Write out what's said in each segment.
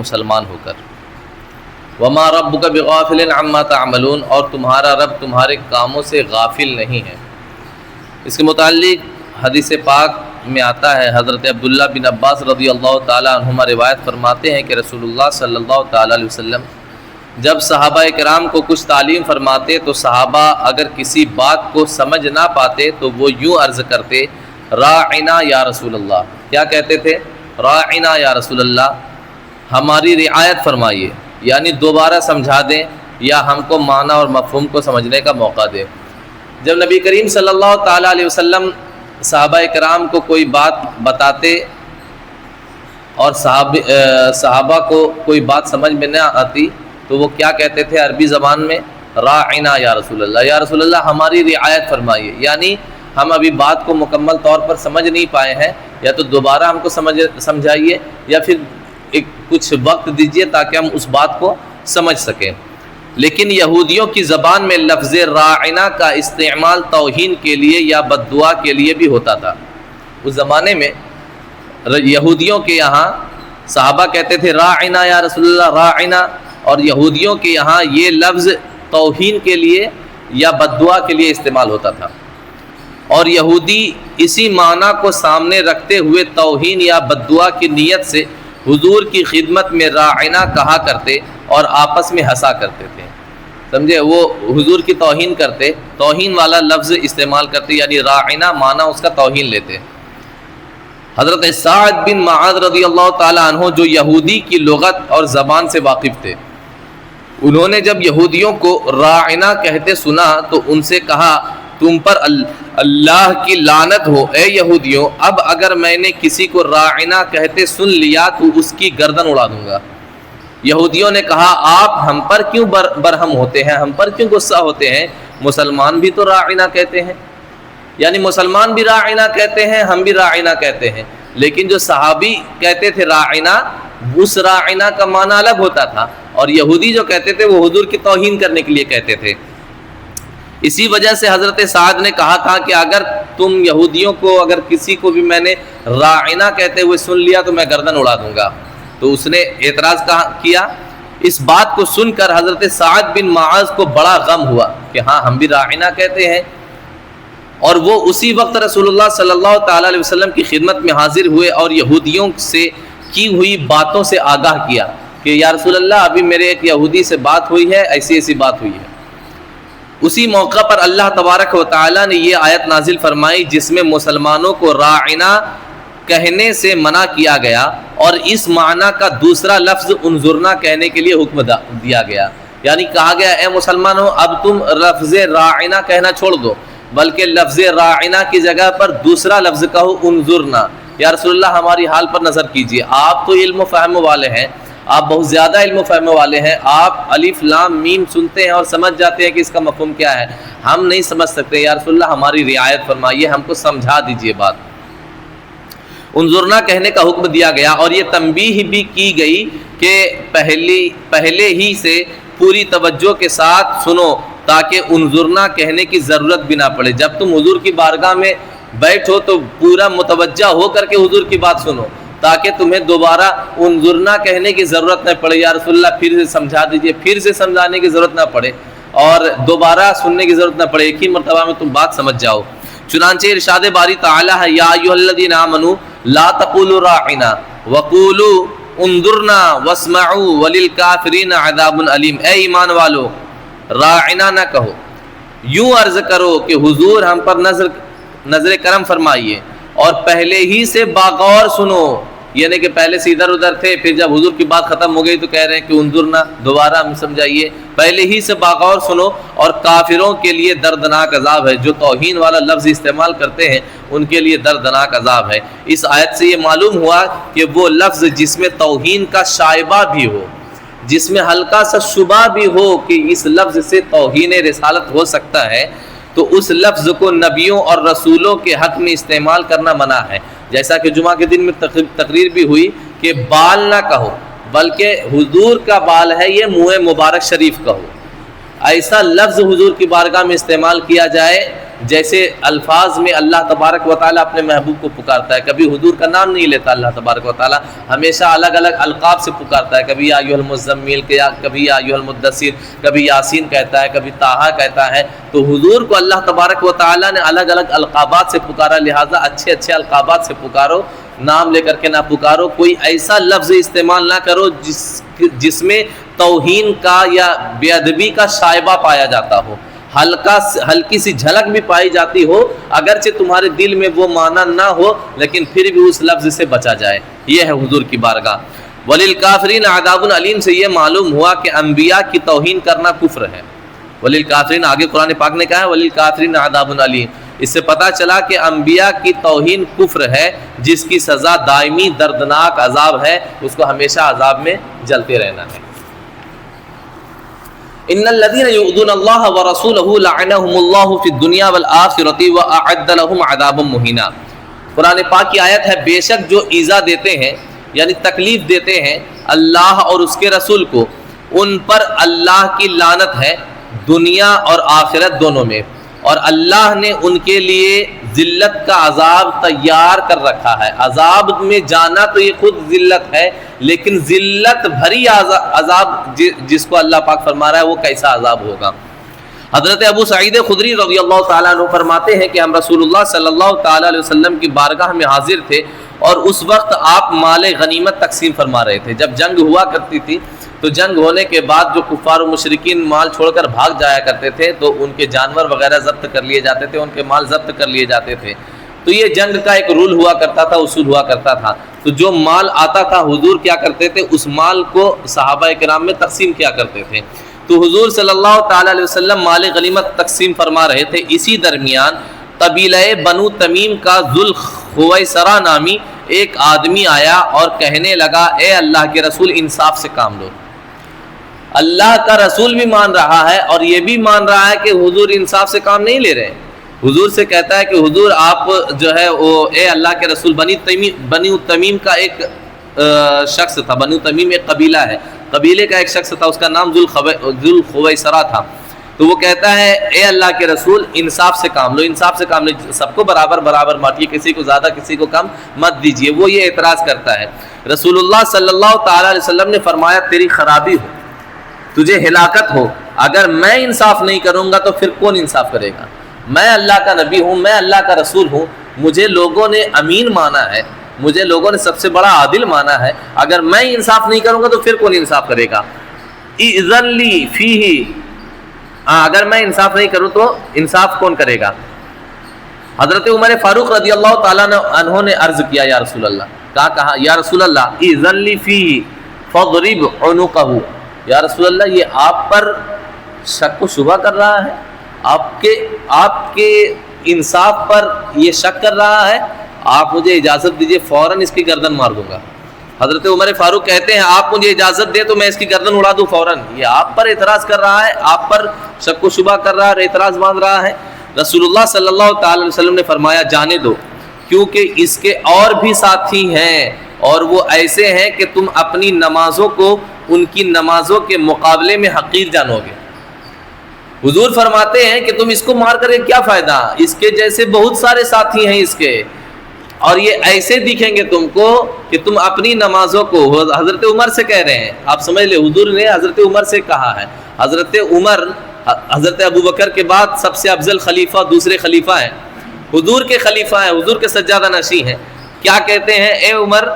مسلمان ہو کر۔ وما ربک بغافل عما تعملون، اور تمہارا رب تمہارے کاموں سے غافل نہیں ہے۔ اس کے متعلق حدیث پاک میں آتا ہے، حضرت عبداللہ بن عباس رضی اللہ تعالیٰ عنہما روایت فرماتے ہیں کہ رسول اللہ صلی اللہ تعالیٰ علیہ وسلم جب صحابہ کرام کو کچھ تعلیم فرماتے تو صحابہ اگر کسی بات کو سمجھ نہ پاتے تو وہ یوں عرض کرتے، راعنا یا رسول اللہ۔ کیا کہتے تھے؟ راعنا یا رسول اللہ، ہماری رعایت فرمائیے، یعنی دوبارہ سمجھا دیں یا ہم کو معنی اور مفہوم کو سمجھنے کا موقع دیں۔ جب نبی کریم صلی اللہ تعالیٰ علیہ وسلم صحابہ کرام کو کوئی بات بتاتے اور صحابہ کو کوئی بات سمجھ میں نہ آتی تو وہ کیا کہتے تھے عربی زبان میں؟ راعنا یا رسول اللہ، یا رسول اللہ ہماری رعایت فرمائیے، یعنی ہم ابھی بات کو مکمل طور پر سمجھ نہیں پائے ہیں، یا تو دوبارہ ہم کو سمجھائیے یا پھر کچھ وقت دیجیے تاکہ ہم اس بات کو سمجھ سکیں۔ لیکن یہودیوں کی زبان میں لفظ راعنا کا استعمال توہین کے لیے یا بد دعا کے لیے بھی ہوتا تھا۔ اس زمانے میں یہودیوں کے یہاں صحابہ کہتے تھے راعنا یا رسول اللہ، راعنا، اور یہودیوں کے یہاں یہ لفظ توہین کے لیے یا بد دعا کے لیے استعمال ہوتا تھا، اور یہودی اسی معنی کو سامنے رکھتے ہوئے توہین یا بد دعا کی نیت سے حضور کی خدمت میں راعنا کہا کرتے اور آپس میں ہنسا کرتے تھے۔ سمجھے؟ وہ حضور کی توہین کرتے، توہین والا لفظ استعمال کرتے، یعنی راعنا معنی اس کا توہین لیتے۔ حضرت سعد بن معاذ رضی اللہ تعالیٰ عنہ جو یہودی کی لغت اور زبان سے واقف تھے، انہوں نے جب یہودیوں کو راعنا کہتے سنا تو ان سے کہا، تم پر اللہ کی لعنت ہو اے یہودیوں، اب اگر میں نے کسی کو راعنا کہتے سن لیا تو اس کی گردن اڑا دوں گا۔ یہودیوں نے کہا، آپ ہم پر کیوں برہم ہوتے ہیں، ہم پر کیوں غصہ ہوتے ہیں؟ مسلمان بھی تو راعنا کہتے ہیں، یعنی مسلمان بھی راعنا کہتے ہیں، ہم بھی راعنا کہتے ہیں، لیکن جو صحابی کہتے تھے راعنا، اس راعنا کا معنی الگ ہوتا تھا، اور یہودی جو کہتے تھے وہ حضور کی توہین کرنے کے لیے کہتے تھے۔ اسی وجہ سے حضرت سعد نے کہا تھا کہ اگر تم یہودیوں کو، اگر کسی کو بھی میں نے راعنا کہتے ہوئے سن لیا تو میں گردن اڑا دوں گا۔ تو اس نے اعتراض کیا۔ اس بات کو سن کر حضرت سعد بن معاذ کو بڑا غم ہوا کہ ہاں ہم بھی راعنا کہتے ہیں، اور وہ اسی وقت رسول اللہ صلی اللہ تعالیٰ علیہ وسلم کی خدمت میں حاضر ہوئے اور یہودیوں سے کی ہوئی باتوں سے آگاہ کیا کہ یا رسول اللہ ابھی میرے ایک یہودی سے بات ہوئی ہے، ایسی ایسی بات ہوئی ہے۔ اسی موقع پر اللہ تبارک و تعالیٰ نے یہ آیت نازل فرمائی جس میں مسلمانوں کو راعنا کہنے سے منع کیا گیا، اور اس معنی کا دوسرا لفظ انظرنا کہنے کے لیے حکم دیا گیا، یعنی کہا گیا اے مسلمانوں اب تم لفظ راعنا کہنا چھوڑ دو، بلکہ لفظ راعنا کی جگہ پر دوسرا لفظ کہو انظرنا، یا رسول اللہ ہماری حال پر نظر کیجیے، آپ تو علم و فہم والے ہیں، آپ بہت زیادہ علم و فہم والے ہیں، آپ الف لام میم سنتے ہیں اور سمجھ جاتے ہیں کہ اس کا مفہوم کیا ہے، ہم نہیں سمجھ سکتے، یا رسول اللہ ہماری رعایت فرمائیے، ہم کو سمجھا دیجیے بات۔ انظرنا کہنے کا حکم دیا گیا، اور یہ تنبیہ بھی کی گئی کہ پہلے ہی سے پوری توجہ کے ساتھ سنو تاکہ انظرنا کہنے کی ضرورت بھی نہ پڑے۔ جب تم حضور کی بارگاہ میں بیٹھو تو پورا متوجہ ہو کر کے حضور کی بات سنو تاکہ تمہیں دوبارہ انظرنا کہنے کی ضرورت نہ پڑے، یا رسول اللہ پھر سے سمجھا دیجیے، پھر سے سمجھانے کی ضرورت نہ پڑے اور دوبارہ سننے کی ضرورت نہ پڑے، ایک ہی مرتبہ میں تم بات سمجھ جاؤ۔ چنانچہ ارشاد باری تعالیٰ ہے، یا ایھا الذین آمنوا لا تقولوا راعنا وقولوا انظرنا واسمعوا وللکافرین عذاب علیم، اے ایمان والو راعنا نہ کہو، یوں عرض کرو کہ حضور ہم پر نظر کرم فرمائیے اور پہلے ہی سے باغور سنو، یعنی کہ پہلے سے ادھر ادھر تھے، پھر جب حضور کی بات ختم ہو گئی تو کہہ رہے ہیں کہ انظرنا، دوبارہ ہم سمجھائیے، پہلے ہی سے باغور سنو، اور کافروں کے لیے دردناک عذاب ہے، جو توہین والا لفظ استعمال کرتے ہیں ان کے لیے دردناک عذاب ہے۔ اس آیت سے یہ معلوم ہوا کہ وہ لفظ جس میں توہین کا شائبہ بھی ہو، جس میں ہلکا سا شبہ بھی ہو کہ اس لفظ سے توہین رسالت ہو سکتا ہے، تو اس لفظ کو نبیوں اور رسولوں کے حق میں استعمال کرنا منع ہے۔ جیسا کہ جمعہ کے دن میں تقریر بھی ہوئی کہ بال نہ کہو، بلکہ حضور کا بال ہے یہ منہ مبارک شریف کہو۔ ایسا لفظ حضور کی بارگاہ میں استعمال کیا جائے جیسے الفاظ میں اللہ تبارک و تعالیٰ اپنے محبوب کو پکارتا ہے، کبھی حضور کا نام نہیں لیتا اللہ تبارک و تعالیٰ، ہمیشہ الگ الگ القاب سے پکارتا ہے، کبھی یا ایھا المزمل، کبھی یا ایھا المدثر، کبھی یاسین کہتا ہے، کبھی طٰہٰ کہتا ہے۔ تو حضور کو اللہ تبارک و تعالیٰ نے الگ الگ القابات سے پکارا، لہٰذا اچھے اچھے القابات سے پکارو، نام لے کر کے نہ پکارو، کوئی ایسا لفظ استعمال نہ کرو جس میں توہین کا یا بے ادبی کا شائبہ پایا جاتا ہو، ہلکی سی جھلک بھی پائی جاتی ہو، اگرچہ تمہارے دل میں وہ معنی نہ ہو لیکن پھر بھی اس لفظ سے بچا جائے۔ یہ ہے حضور کی بارگاہ۔ وَلِلْكَافِرِينَ عَذَابٌ علیم سے یہ معلوم ہوا کہ انبیاء کی توہین کرنا کفر ہے۔ وَلِلْكَافِرِينَ آگے قرآن پاک نے کہا ہے وَلِلْكَافِرِينَ عَذَابٌ علیم، اس سے پتہ چلا کہ انبیاء کی توہین کفر ہے جس کی سزا دائمی دردناک عذاب ہے، اس کو ہمیشہ عذاب میں جلتے رہنا ہے۔ ان الذين يؤذون الله ورسوله لعنهم الله في الدنيا والاخره واعد لهم عذابا مهينا۔ قرآن پاک کی آیت ہے بے شک جو ایذا دیتے ہیں یعنی تکلیف دیتے ہیں اللہ اور اس کے رسول کو، ان پر اللہ کی لعنت ہے دنیا اور آخرت دونوں میں، اور اللہ نے ان کے لیے ذلت کا عذاب تیار کر رکھا ہے۔ عذاب میں جانا تو یہ خود ذلت ہے، لیکن ذلت بھری عذاب جس کو اللہ پاک فرما رہا ہے وہ کیسا عذاب ہوگا۔ حضرت ابو سعید خدری رضی اللہ تعالیٰ عنہ فرماتے ہیں کہ ہم رسول اللہ صلی اللہ تعالیٰ علیہ وسلم کی بارگاہ میں حاضر تھے، اور اس وقت آپ مال غنیمت تقسیم فرما رہے تھے۔ جب جنگ ہوا کرتی تھی تو جنگ ہونے کے بعد جو کفار و مشرکین مال چھوڑ کر بھاگ جایا کرتے تھے تو ان کے جانور وغیرہ ضبط کر لیے جاتے تھے، ان کے مال ضبط کر لیے جاتے تھے۔ تو یہ جنگ کا ایک رول ہوا کرتا تھا، اصول ہوا کرتا تھا۔ تو جو مال آتا تھا حضور کیا کرتے تھے، اس مال کو صحابہ کرام میں تقسیم کیا کرتے تھے۔ تو حضور صلی اللہ تعالیٰ علیہ وسلم مال غنیمت تقسیم فرما رہے تھے، اسی درمیان قبیلہ بنو تمیم کا ذوالخویسرہ نامی ایک آدمی آیا اور کہنے لگا اے اللہ کے رسول انصاف سے کام لو۔ اللہ کا رسول بھی مان رہا ہے اور یہ بھی مان رہا ہے کہ حضور انصاف سے کام نہیں لے رہے۔ حضور سے کہتا ہے کہ حضور آپ جو ہے وہ اے اللہ کے رسول بنو تمیم کا ایک شخص تھا، بنو تمیم ایک قبیلہ ہے، قبیلے کا ایک شخص تھا، اس کا نام ذوالخویسرہ تھا۔ تو وہ کہتا ہے اے اللہ کے رسول انصاف سے کام لو، انصاف سے کام لو، سب کو برابر برابر بانٹیے، کسی کو زیادہ کسی کو کم مت دیجیے۔ وہ یہ اعتراض کرتا ہے۔ رسول اللہ صلی اللہ تعالیٰ علیہ وسلم نے فرمایا تیری خرابی ہو، تجھے ہلاکت ہو، اگر میں انصاف نہیں کروں گا تو پھر کون انصاف کرے گا؟ میں اللہ کا نبی ہوں، میں اللہ کا رسول ہوں، مجھے لوگوں نے امین مانا ہے، مجھے لوگوں نے سب سے بڑا عادل مانا ہے، اگر میں انصاف نہیں کروں گا تو پھر کون انصاف کرے گا؟ اذن لی فیہ، اگر میں انصاف نہیں کروں تو انصاف کون کرے گا؟ حضرت عمر فاروق رضی اللہ تعالیٰ عنہ نے عرض کیا یا رسول اللہ، کہا یا رسول اللہ اذن لی فیہ فاضرب عنقہ، یا رسول اللہ یہ آپ پر شک و شبہ کر رہا ہے، آپ کے انصاف پر یہ شک کر رہا ہے، آپ مجھے اجازت دیجئے فوراً اس کی گردن مار دوں گا۔ حضرت عمر فاروق کہتے ہیں آپ مجھے اجازت دیں تو میں اس کی گردن اڑا دوں فوراً، یہ آپ پر اعتراض کر رہا ہے، آپ پر شک و شبہ کر رہا ہے اور اعتراض باندھ رہا ہے۔ رسول اللہ صلی اللہ تعالی علیہ وسلم نے فرمایا جانے دو، کیونکہ اس کے اور بھی ساتھی ہیں اور وہ ایسے ہیں کہ تم اپنی نمازوں کو ان کی نمازوں کے مقابلے میں حقیر جانو گے۔ حضور فرماتے ہیں کہ تم اس کو مار کر کے کیا فائدہ، اس کے جیسے بہت سارے ساتھی ہیں اس کے، اور یہ ایسے دکھیں گے تم کو کہ تم اپنی نمازوں کو، حضرت عمر سے کہہ رہے ہیں، آپ سمجھ لیں حضور نے حضرت عمر سے کہا ہے۔ حضرت عمر حضرت ابو بکر کے بعد سب سے افضل خلیفہ دوسرے خلیفہ ہیں، حضور کے خلیفہ ہیں، حضور کے سجادہ نشین ہیں۔ کیا کہتے ہیں اے عمر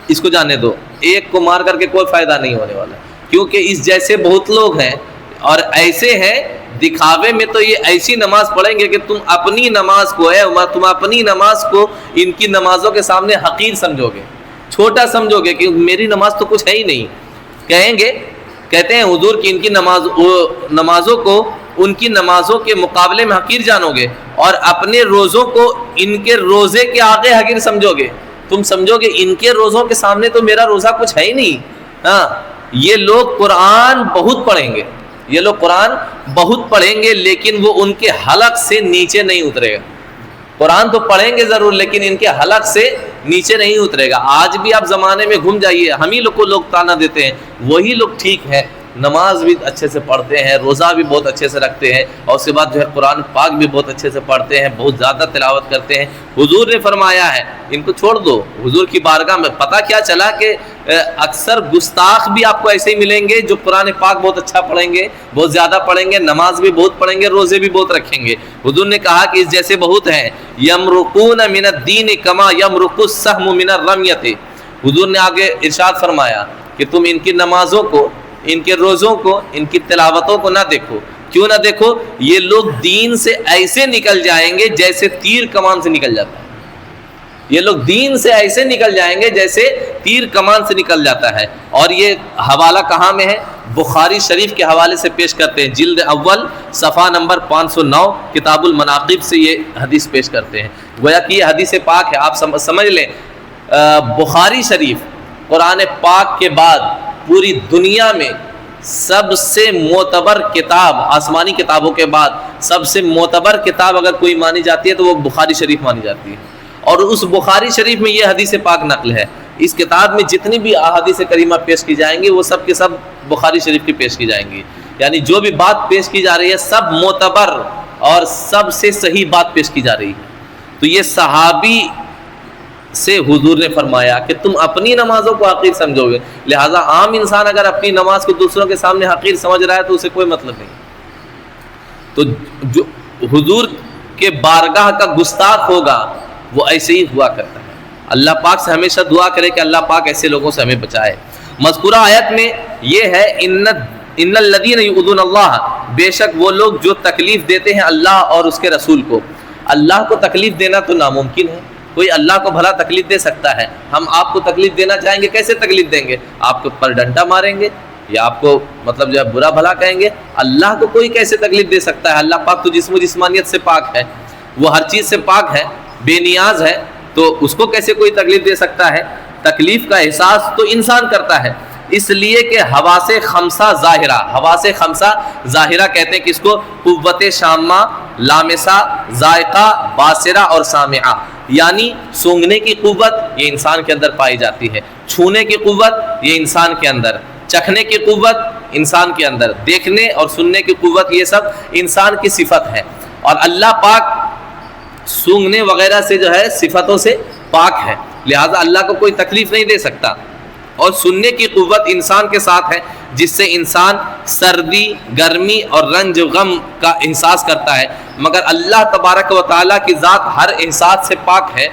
اس کو جانے دو، ایک کو مار کر کے کوئی فائدہ نہیں ہونے والا، کیونکہ اس جیسے بہت لوگ ہیں اور ایسے ہیں دکھاوے میں تو یہ ایسی نماز پڑھیں گے کہ تم اپنی نماز کو اے عمر، تم اپنی نماز کو ان کی نمازوں کے سامنے حقیر سمجھو گے، چھوٹا سمجھو گے کہ میری نماز تو کچھ ہے ہی نہیں کہیں گے۔ کہتے ہیں حضور کی ان کی نمازوں کو ان کی نمازوں کے مقابلے میں حقیر جانو گے اور اپنے روزوں کو ان کے روزے کے آگے حقیر سمجھو گے، تم سمجھو گے ان کے روزوں کے سامنے تو میرا روزہ کچھ ہے ہی نہیں۔ ہاں یہ لوگ قرآن بہت پڑھیں گے، یہ لوگ قرآن بہت پڑھیں گے لیکن وہ ان کے حلق سے نیچے نہیں اترے گا۔ قرآن تو پڑھیں گے ضرور لیکن ان کے حلق سے نیچے نہیں اترے گا۔ آج بھی آپ زمانے میں گھوم جائیے، ہم ہی لوگ کو لوگ تانا دیتے ہیں، وہی لوگ ٹھیک ہے نماز بھی اچھے سے پڑھتے ہیں, روزہ بھی بہت اچھے سے رکھتے ہیں, اور اس کے بعد جو ہے قرآن پاک بھی بہت اچھے سے پڑھتے ہیں, بہت زیادہ تلاوت کرتے ہیں. حضور نے فرمایا ہے ان کو چھوڑ دو. حضور کی بارگاہ میں پتہ کیا چلا کہ اکثر گستاخ بھی آپ کو ایسے ہی ملیں گے جو قرآن پاک بہت اچھا پڑھیں گے, بہت زیادہ پڑھیں گے, نماز بھی بہت پڑھیں گے, روزے بھی بہت رکھیں گے. حضور نے کہا کہ اس جیسے بہت ہیں, یمرقون من الدین کما یمرق السهم من الرمیۃ. حضور نے آگے ارشاد فرمایا کہ تم ان کی نمازوں کو, ان کے روزوں کو, ان کی تلاوتوں کو نہ دیکھو. کیوں نہ دیکھو؟ یہ لوگ دین سے ایسے نکل جائیں گے جیسے تیر کمان سے نکل جاتا ہے. یہ لوگ دین سے ایسے نکل جائیں گے جیسے تیر کمان سے نکل جاتا ہے. اور یہ حوالہ کہاں میں ہے؟ بخاری شریف کے حوالے سے پیش کرتے ہیں, جلد اول صفحہ نمبر 509 کتاب المناقب سے یہ حدیث پیش کرتے ہیں. گویا کہ یہ حدیث پاک ہے, آپ سمجھ لیں بخاری شریف قرآن پاک کے بعد پوری دنیا میں سب سے معتبر کتاب, آسمانی کتابوں کے بعد سب سے معتبر کتاب اگر کوئی مانی جاتی ہے تو وہ بخاری شریف مانی جاتی ہے. اور اس بخاری شریف میں یہ حدیث پاک نقل ہے. اس کتاب میں جتنی بھی احادیث کریمہ پیش کی جائیں گی وہ سب کے سب بخاری شریف کی پیش کی جائیں گی. یعنی جو بھی بات پیش کی جا رہی ہے سب معتبر اور سب سے صحیح بات پیش کی جا رہی ہے. تو یہ صحابی سے حضور نے فرمایا کہ تم اپنی نمازوں کو حقیر سمجھو گے, لہٰذا عام انسان اگر اپنی نماز کو دوسروں کے سامنے حقیر سمجھ رہا ہے تو اسے کوئی مطلب نہیں. تو جو حضور کے بارگاہ کا گستاخ ہوگا وہ ایسے ہی ہوا کرتا ہے. اللہ پاک سے ہمیشہ دعا کرے کہ اللہ پاک ایسے لوگوں سے ہمیں بچائے. مذکورہ آیت میں یہ ہے ان الذین یؤذون اللہ, بے شک وہ لوگ جو تکلیف دیتے ہیں اللہ اور اس کے رسول کو. اللہ کو تکلیف دینا تو ناممکن ہے, کوئی اللہ کو بھلا تکلیف دے سکتا ہے؟ ہم آپ کو تکلیف دینا چاہیں گے, کیسے تکلیف دیں گے؟ آپ کو پر ڈنڈا ماریں گے یا آپ کو مطلب جو ہے برا بھلا کہیں گے؟ اللہ کو کوئی کیسے تکلیف دے سکتا ہے؟ اللہ پاک تو جسم و جسمانیت سے پاک ہے, وہ ہر چیز سے پاک ہے, بے نیاز ہے, تو اس کو کیسے کوئی تکلیف دے سکتا ہے؟ تکلیف کا احساس تو انسان کرتا ہے, اس لیے کہ حواس خمسہ ظاہرہ, حواس خمسہ ظاہرہ کہتے ہیں کس کو؟ قوت شامہ, لامسہ, ذائقہ, باصرہ اور سامعہ. یعنی سونگھنے کی قوت یہ انسان کے اندر پائی جاتی ہے, چھونے کی قوت یہ انسان کے اندر, چکھنے کی قوت انسان کے اندر, دیکھنے اور سننے کی قوت یہ سب انسان کی صفت ہے. اور اللہ پاک سونگھنے وغیرہ سے جو ہے صفتوں سے پاک ہے, لہذا اللہ کو کوئی تکلیف نہیں دے سکتا. اور سننے کی قوت انسان کے ساتھ ہے جس سے انسان سردی, گرمی اور رنج و غم کا احساس کرتا ہے, مگر اللہ تبارک و تعالیٰ کی ذات ہر احساس سے پاک ہے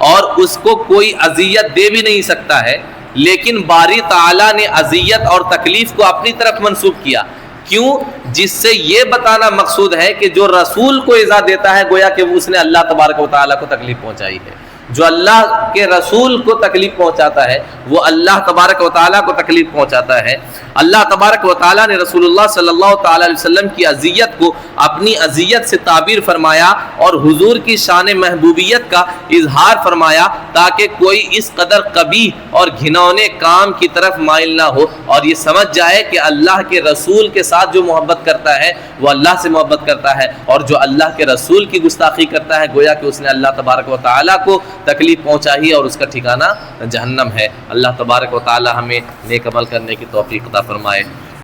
اور اس کو کوئی اذیت دے بھی نہیں سکتا ہے. لیکن باری تعالیٰ نے اذیت اور تکلیف کو اپنی طرف منسوب کیا. کیوں؟ جس سے یہ بتانا مقصود ہے کہ جو رسول کو ایذا دیتا ہے گویا کہ اس نے اللہ تبارک و تعالیٰ کو تکلیف پہنچائی ہے. جو اللہ کے رسول کو تکلیف پہنچاتا ہے وہ اللہ تبارک و تعالیٰ کو تکلیف پہنچاتا ہے. اللہ تبارک و تعالیٰ نے رسول اللہ صلی اللہ تعالیٰ علیہ وسلم کی اذیت کو اپنی اذیت سے تعبیر فرمایا اور حضور کی شان محبوبیت کا اظہار فرمایا تاکہ کوئی اس قدر قبیح اور گھنونے کام کی طرف مائل نہ ہو اور یہ سمجھ جائے کہ اللہ کے رسول کے ساتھ جو محبت کرتا ہے وہ اللہ سے محبت کرتا ہے, اور جو اللہ کے رسول کی گستاخی کرتا ہے گویا کہ اس نے اللہ تبارک و تعالیٰ کو تکلیف پہنچائی اور اس کا ٹھکانہ جہنم ہے. اللہ تبارک و تعالیٰ ہمیں نیک عمل کرنے کی توفیق عطا فرمائے.